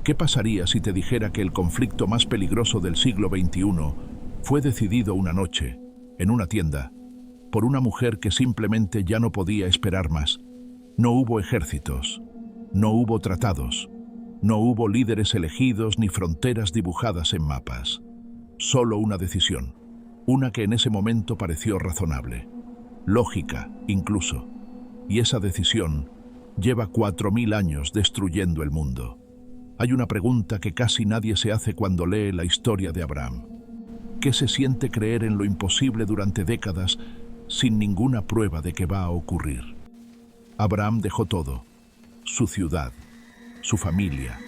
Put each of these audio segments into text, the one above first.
¿Qué pasaría si te dijera que el conflicto más peligroso del siglo XXI fue decidido una noche, en una tienda, por una mujer que simplemente ya no podía esperar más? No hubo ejércitos, no hubo tratados, no hubo líderes elegidos ni fronteras dibujadas en mapas. Solo una decisión, una que en ese momento pareció razonable, lógica incluso. Y esa decisión lleva 4000 años destruyendo el mundo. Hay una pregunta que casi nadie se hace cuando lee la historia de Abraham. ¿Qué se siente creer en lo imposible durante décadas sin ninguna prueba de que va a ocurrir? Abraham dejó todo: su ciudad, su familia,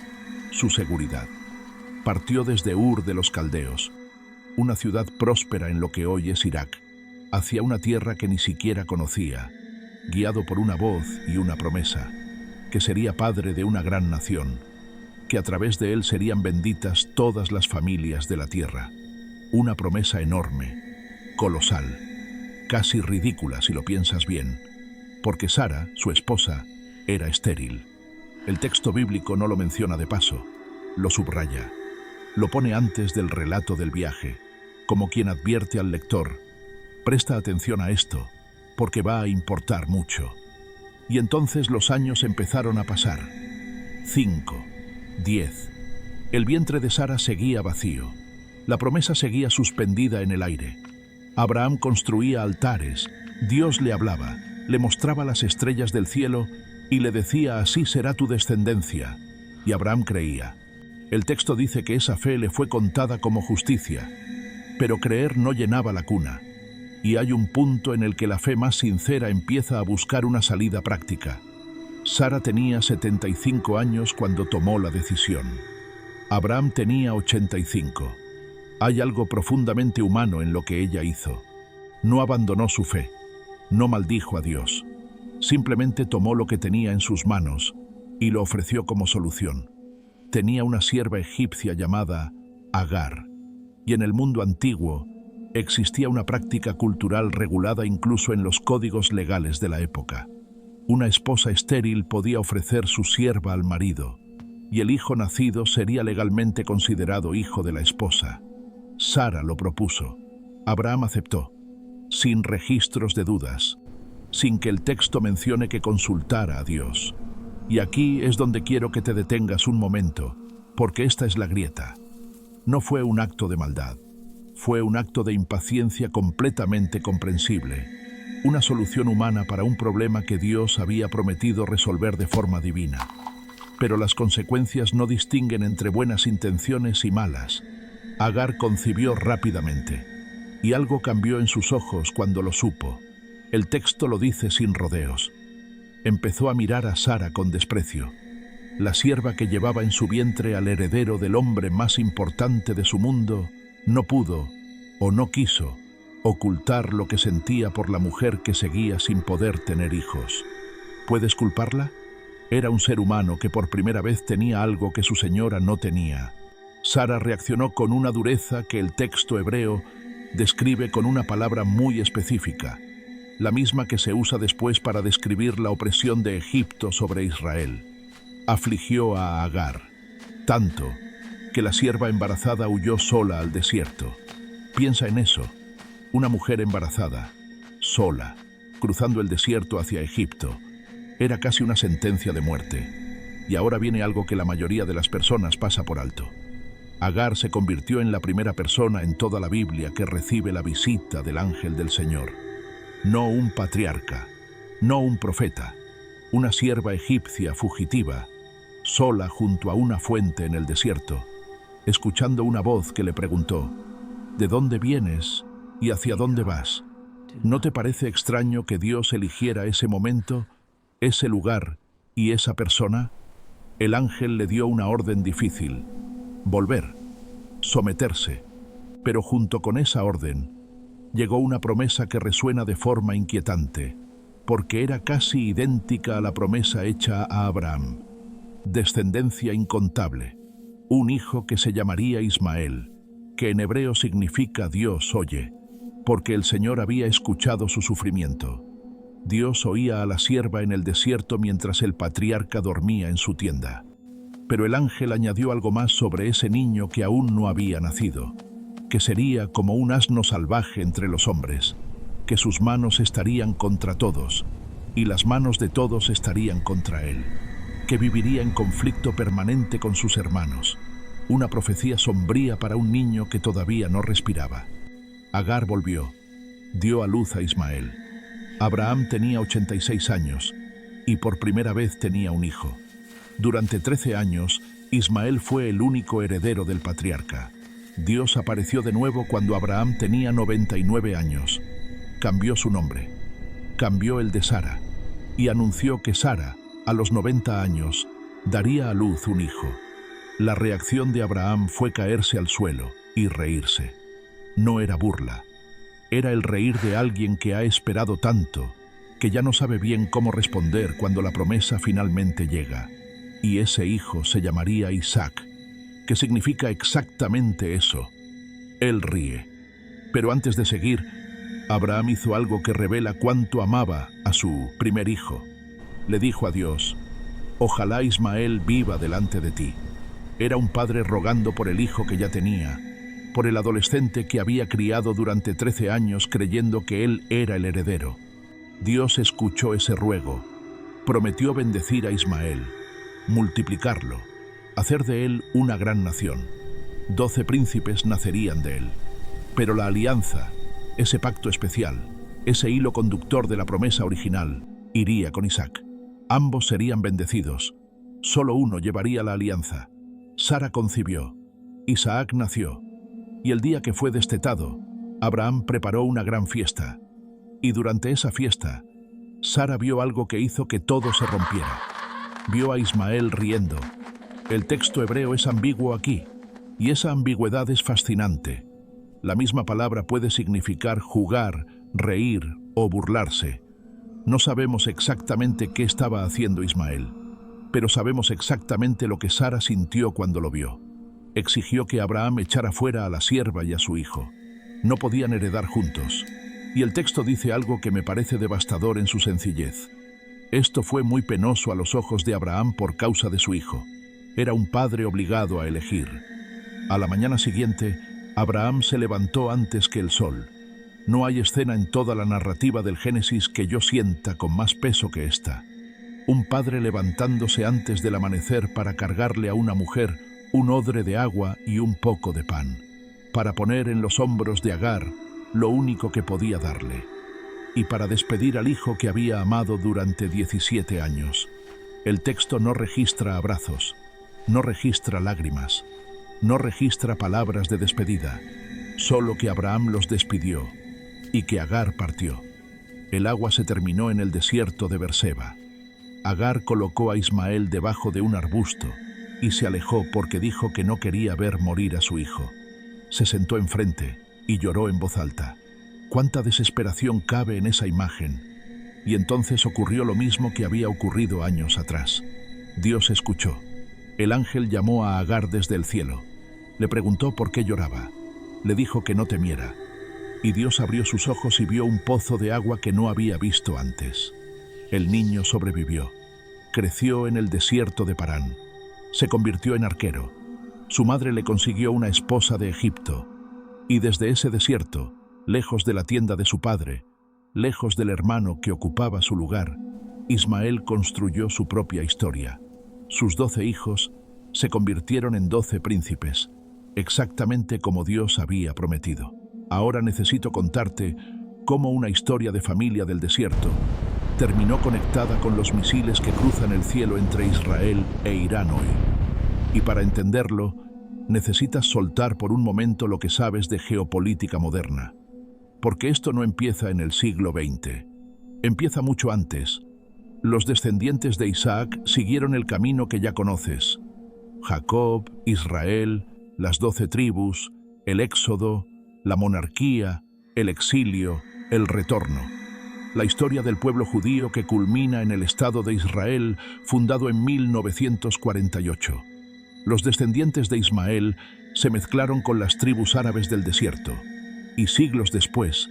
su seguridad. Partió desde Ur de los Caldeos, una ciudad próspera en lo que hoy es Irak, hacia una tierra que ni siquiera conocía, guiado por una voz y una promesa, que sería padre de una gran nación, que a través de él serían benditas todas las familias de la tierra. Una promesa enorme, colosal, casi ridícula si lo piensas bien, porque Sara, su esposa, era estéril. El texto bíblico no lo menciona de paso, lo subraya, lo pone antes del relato del viaje, como quien advierte al lector: presta atención a esto, porque va a importar mucho. Y entonces los años empezaron a pasar. 5, 10. El vientre de Sara seguía vacío. La promesa seguía suspendida en el aire. Abraham construía altares, Dios le hablaba, le mostraba las estrellas del cielo y le decía: así será tu descendencia. Y Abraham creía. El texto dice que esa fe le fue contada como justicia, pero creer no llenaba la cuna. Y hay un punto en el que la fe más sincera empieza a buscar una salida práctica. Sara tenía 75 años cuando tomó la decisión. Abraham tenía 85. Hay algo profundamente humano en lo que ella hizo. No abandonó su fe, no maldijo a Dios. Simplemente tomó lo que tenía en sus manos y lo ofreció como solución. Tenía una sierva egipcia llamada Agar, y en el mundo antiguo existía una práctica cultural regulada incluso en los códigos legales de la época. Una esposa estéril podía ofrecer su sierva al marido, y el hijo nacido sería legalmente considerado hijo de la esposa. Sara lo propuso. Abraham aceptó, sin registros de dudas, sin que el texto mencione que consultara a Dios. Y aquí es donde quiero que te detengas un momento, porque esta es la grieta. No fue un acto de maldad. Fue un acto de impaciencia completamente comprensible, una solución humana para un problema que Dios había prometido resolver de forma divina. Pero las consecuencias no distinguen entre buenas intenciones y malas. Agar concibió rápidamente, y algo cambió en sus ojos cuando lo supo. El texto lo dice sin rodeos. Empezó a mirar a Sara con desprecio, la sierva que llevaba en su vientre al heredero del hombre más importante de su mundo. No pudo, o no quiso, ocultar lo que sentía por la mujer que seguía sin poder tener hijos. ¿Puedes culparla? Era un ser humano que por primera vez tenía algo que su señora no tenía. Sara reaccionó con una dureza que el texto hebreo describe con una palabra muy específica, la misma que se usa después para describir la opresión de Egipto sobre Israel. Afligió a Agar, tanto que la sierva embarazada huyó sola al desierto. Piensa en eso, una mujer embarazada, sola, cruzando el desierto hacia Egipto. Era casi una sentencia de muerte. Y ahora viene algo que la mayoría de las personas pasa por alto. Agar se convirtió en la primera persona en toda la Biblia que recibe la visita del ángel del Señor. No un patriarca, no un profeta, una sierva egipcia fugitiva, sola junto a una fuente en el desierto, escuchando una voz que le preguntó: ¿de dónde vienes y hacia dónde vas? ¿No te parece extraño que Dios eligiera ese momento, ese lugar y esa persona? El ángel le dio una orden difícil: volver, someterse. Pero junto con esa orden, llegó una promesa que resuena de forma inquietante, porque era casi idéntica a la promesa hecha a Abraham. Descendencia incontable, un hijo que se llamaría Ismael, que en hebreo significa Dios oye, porque el Señor había escuchado su sufrimiento. Dios oía a la sierva en el desierto mientras el patriarca dormía en su tienda. Pero el ángel añadió algo más sobre ese niño que aún no había nacido, que sería como un asno salvaje entre los hombres, que sus manos estarían contra todos, y las manos de todos estarían contra él, que viviría en conflicto permanente con sus hermanos, una profecía sombría para un niño que todavía no respiraba. Agar volvió, dio a luz a Ismael. Abraham tenía 86 años, y por primera vez tenía un hijo. Durante 13 años, Ismael fue el único heredero del patriarca. Dios apareció de nuevo cuando Abraham tenía 99 años. Cambió su nombre, cambió el de Sara, y anunció que Sara, a los 90 años, daría a luz un hijo. La reacción de Abraham fue caerse al suelo y reírse. No era burla, era el reír de alguien que ha esperado tanto, que ya no sabe bien cómo responder cuando la promesa finalmente llega. Y ese hijo se llamaría Isaac, que significa exactamente eso. Él ríe. Pero antes de seguir, Abraham hizo algo que revela cuánto amaba a su primer hijo. Le dijo a Dios: ojalá Ismael viva delante de ti. Era un padre rogando por el hijo que ya tenía, por el adolescente que había criado durante 13 años creyendo que él era el heredero. Dios escuchó ese ruego, prometió bendecir a Ismael, multiplicarlo, hacer de él una gran nación. 12 príncipes nacerían de él. Pero la alianza, ese pacto especial, ese hilo conductor de la promesa original, iría con Isaac. Ambos serían bendecidos. Solo uno llevaría la alianza. Sara concibió. Isaac nació. Y el día que fue destetado, Abraham preparó una gran fiesta. Y durante esa fiesta, Sara vio algo que hizo que todo se rompiera. Vio a Ismael riendo. El texto hebreo es ambiguo aquí, y esa ambigüedad es fascinante. La misma palabra puede significar jugar, reír o burlarse. No sabemos exactamente qué estaba haciendo Ismael, pero sabemos exactamente lo que Sara sintió cuando lo vio. Exigió que Abraham echara fuera a la sierva y a su hijo. No podían heredar juntos. Y el texto dice algo que me parece devastador en su sencillez. Esto fue muy penoso a los ojos de Abraham por causa de su hijo. Era un padre obligado a elegir. A la mañana siguiente, Abraham se levantó antes que el sol. No hay escena en toda la narrativa del Génesis que yo sienta con más peso que esta. Un padre levantándose antes del amanecer para cargarle a una mujer un odre de agua y un poco de pan, para poner en los hombros de Agar lo único que podía darle, y para despedir al hijo que había amado durante 17 años. El texto no registra abrazos, no registra lágrimas, no registra palabras de despedida, solo que Abraham los despidió y que Agar partió. El agua se terminó en el desierto de Berseba. Agar colocó a Ismael debajo de un arbusto y se alejó porque dijo que no quería ver morir a su hijo. Se sentó enfrente y lloró en voz alta. Cuánta desesperación cabe en esa imagen. Y entonces ocurrió lo mismo que había ocurrido años atrás. Dios escuchó. El ángel llamó a Agar desde el cielo. Le preguntó por qué lloraba. Le dijo que no temiera. Y Dios abrió sus ojos y vio un pozo de agua que no había visto antes. El niño sobrevivió. Creció en el desierto de Parán. Se convirtió en arquero. Su madre le consiguió una esposa de Egipto. Y desde ese desierto, lejos de la tienda de su padre, lejos del hermano que ocupaba su lugar, Ismael construyó su propia historia. Sus 12 hijos se convirtieron en 12 príncipes, exactamente como Dios había prometido. Ahora necesito contarte cómo una historia de familia del desierto terminó conectada con los misiles que cruzan el cielo entre Israel e Irán hoy. Y para entenderlo, necesitas soltar por un momento lo que sabes de geopolítica moderna. Porque esto no empieza en el siglo XX. Empieza mucho antes. Los descendientes de Isaac siguieron el camino que ya conoces. Jacob, Israel, las 12 tribus, el éxodo, la monarquía, el exilio, el retorno. La historia del pueblo judío que culmina en el Estado de Israel, fundado en 1948. Los descendientes de Ismael se mezclaron con las tribus árabes del desierto. Y siglos después,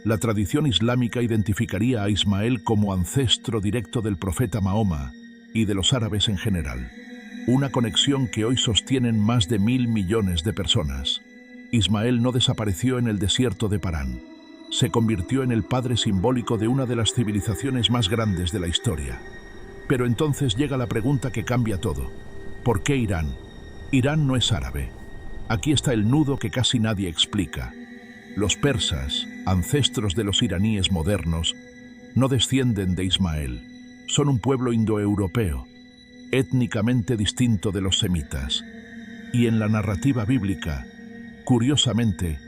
la tradición islámica identificaría a Ismael como ancestro directo del profeta Mahoma y de los árabes en general. una conexión que hoy sostienen más de 1.000 millones de personas. Ismael no desapareció en el desierto de Parán. Se convirtió en el padre simbólico de una de las civilizaciones más grandes de la historia. Pero entonces llega la pregunta que cambia todo. ¿Por qué Irán? Irán no es árabe. Aquí está el nudo que casi nadie explica. Los persas, ancestros de los iraníes modernos, no descienden de Ismael. Son un pueblo indoeuropeo, étnicamente distinto de los semitas. Y en la narrativa bíblica, curiosamente,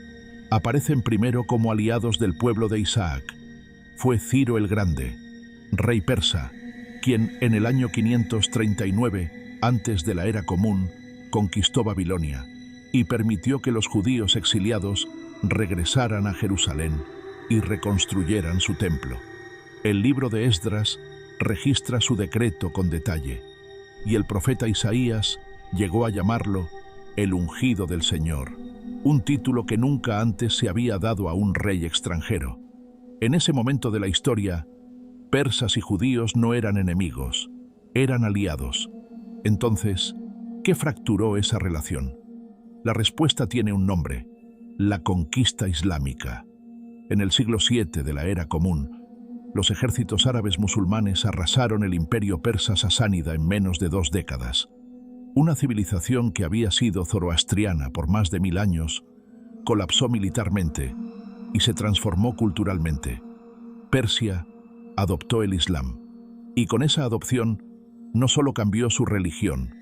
aparecen primero como aliados del pueblo de Isaac. Fue Ciro el Grande, rey persa, quien en el año 539, antes de la era común, conquistó Babilonia y permitió que los judíos exiliados regresaran a Jerusalén y reconstruyeran su templo. El libro de Esdras registra su decreto con detalle, y el profeta Isaías llegó a llamarlo el ungido del Señor, un título que nunca antes se había dado a un rey extranjero. En ese momento de la historia, persas y judíos no eran enemigos, eran aliados. Entonces, ¿qué fracturó esa relación? La respuesta tiene un nombre: la conquista islámica. En el siglo VII de la era común, los ejércitos árabes musulmanes arrasaron el imperio persa sasánida en menos de 2 décadas. Una civilización que había sido zoroastriana por más de 1000 años, colapsó militarmente y se transformó culturalmente. Persia adoptó el Islam, y con esa adopción no solo cambió su religión,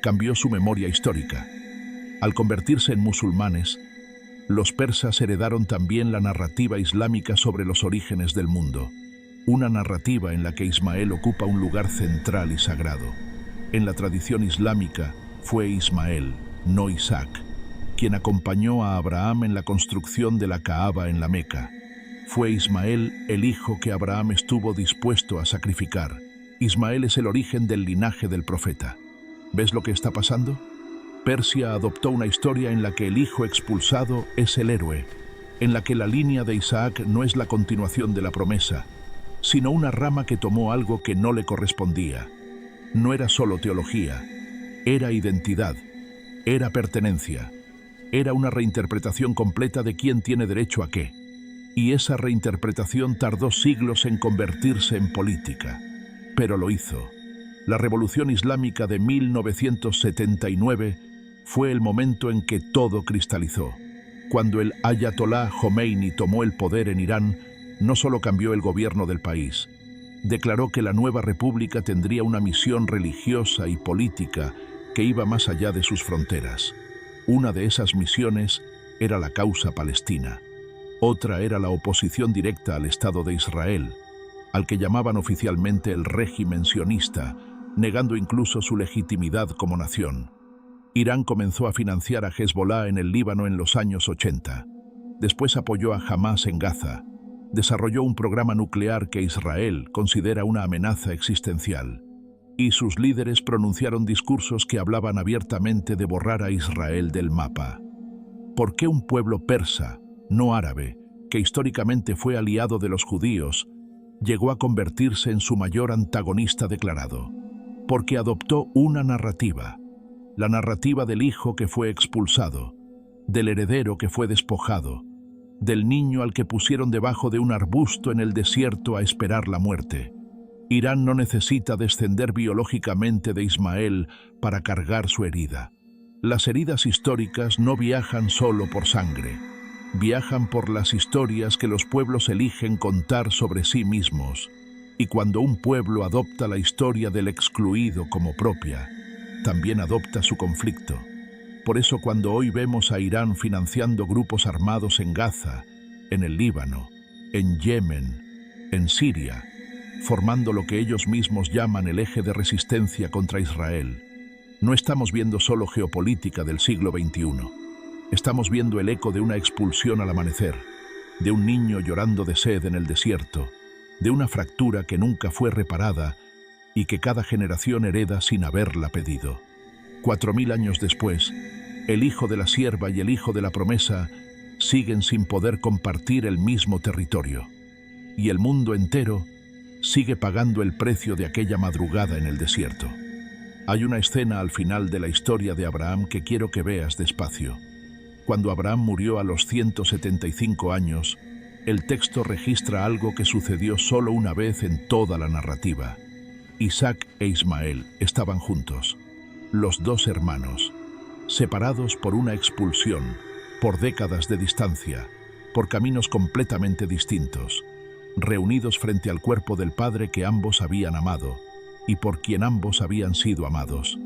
cambió su memoria histórica. Al convertirse en musulmanes, los persas heredaron también la narrativa islámica sobre los orígenes del mundo, una narrativa en la que Ismael ocupa un lugar central y sagrado. En la tradición islámica fue Ismael, no Isaac, quien acompañó a Abraham en la construcción de la Kaaba en la Meca. Fue Ismael el hijo que Abraham estuvo dispuesto a sacrificar. Ismael es el origen del linaje del profeta. ¿Ves lo que está pasando? Persia adoptó una historia en la que el hijo expulsado es el héroe, en la que la línea de Isaac no es la continuación de la promesa, sino una rama que tomó algo que no le correspondía. No era solo teología, era identidad, era pertenencia, era una reinterpretación completa de quién tiene derecho a qué. Y esa reinterpretación tardó siglos en convertirse en política, pero lo hizo. La Revolución Islámica de 1979 fue el momento en que todo cristalizó. Cuando el Ayatolá Jomeini tomó el poder en Irán, no solo cambió el gobierno del país, declaró que la nueva república tendría una misión religiosa y política que iba más allá de sus fronteras. Una de esas misiones era la causa palestina. Otra era la oposición directa al Estado de Israel, al que llamaban oficialmente el régimen sionista, negando incluso su legitimidad como nación. Irán comenzó a financiar a Hezbollah en el Líbano en los años 80. Después apoyó a Hamás en Gaza. Desarrolló un programa nuclear que Israel considera una amenaza existencial. Y sus líderes pronunciaron discursos que hablaban abiertamente de borrar a Israel del mapa. ¿Por qué un pueblo persa, no árabe, que históricamente fue aliado de los judíos, llegó a convertirse en su mayor antagonista declarado? Porque adoptó una narrativa, la narrativa del hijo que fue expulsado, del heredero que fue despojado, del niño al que pusieron debajo de un arbusto en el desierto a esperar la muerte. Irán no necesita descender biológicamente de Ismael para cargar su herida. Las heridas históricas no viajan solo por sangre, viajan por las historias que los pueblos eligen contar sobre sí mismos. Y cuando un pueblo adopta la historia del excluido como propia, también adopta su conflicto. Por eso cuando hoy vemos a Irán financiando grupos armados en Gaza, en el Líbano, en Yemen, en Siria, formando lo que ellos mismos llaman el eje de resistencia contra Israel, no estamos viendo solo geopolítica del siglo XXI. Estamos viendo el eco de una expulsión al amanecer, de un niño llorando de sed en el desierto, de una fractura que nunca fue reparada y que cada generación hereda sin haberla pedido. 4000 años después, el hijo de la sierva y el hijo de la promesa siguen sin poder compartir el mismo territorio. Y el mundo entero sigue pagando el precio de aquella madrugada en el desierto. Hay una escena al final de la historia de Abraham que quiero que veas despacio. Cuando Abraham murió a los 175 años, el texto registra algo que sucedió solo una vez en toda la narrativa. Isaac e Ismael estaban juntos, los dos hermanos, separados por una expulsión, por décadas de distancia, por caminos completamente distintos, reunidos frente al cuerpo del Padre que ambos habían amado y por quien ambos habían sido amados.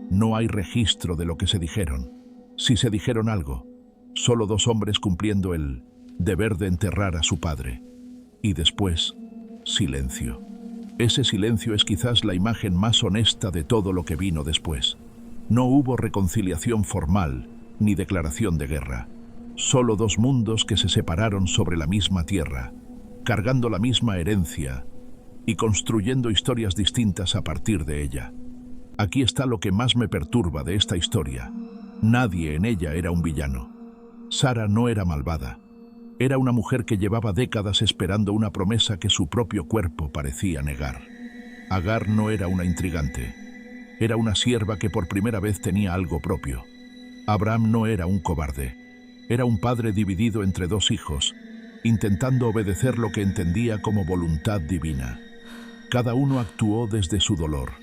No hay registro de lo que se dijeron. Si se dijeron algo, solo dos hombres cumpliendo el deber de enterrar a su padre. Y después, silencio. Ese silencio es quizás la imagen más honesta de todo lo que vino después. No hubo reconciliación formal ni declaración de guerra. Solo dos mundos que se separaron sobre la misma tierra, cargando la misma herencia y construyendo historias distintas a partir de ella. Aquí está lo que más me perturba de esta historia. Nadie en ella era un villano. Sara no era malvada. Era una mujer que llevaba décadas esperando una promesa que su propio cuerpo parecía negar. Agar no era una intrigante. Era una sierva que por primera vez tenía algo propio. Abraham no era un cobarde. Era un padre dividido entre dos hijos, intentando obedecer lo que entendía como voluntad divina. Cada uno actuó desde su dolor,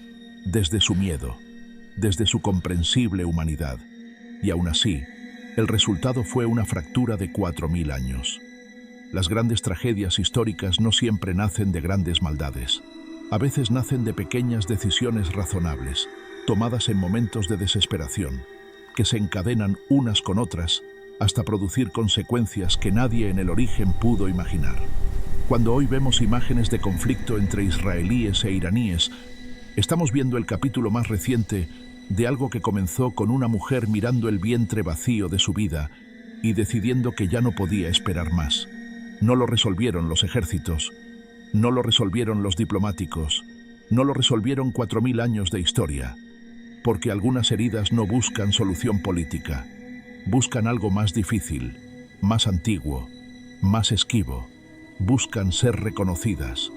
desde su miedo, desde su comprensible humanidad. Y aún así, el resultado fue una fractura de 4000 años. Las grandes tragedias históricas no siempre nacen de grandes maldades. A veces nacen de pequeñas decisiones razonables, tomadas en momentos de desesperación, que se encadenan unas con otras hasta producir consecuencias que nadie en el origen pudo imaginar. Cuando hoy vemos imágenes de conflicto entre israelíes e iraníes, estamos viendo el capítulo más reciente de algo que comenzó con una mujer mirando el vientre vacío de su vida y decidiendo que ya no podía esperar más. No lo resolvieron los ejércitos, no lo resolvieron los diplomáticos, no lo resolvieron 4000 años de historia, porque algunas heridas no buscan solución política, buscan algo más difícil, más antiguo, más esquivo, buscan ser reconocidas.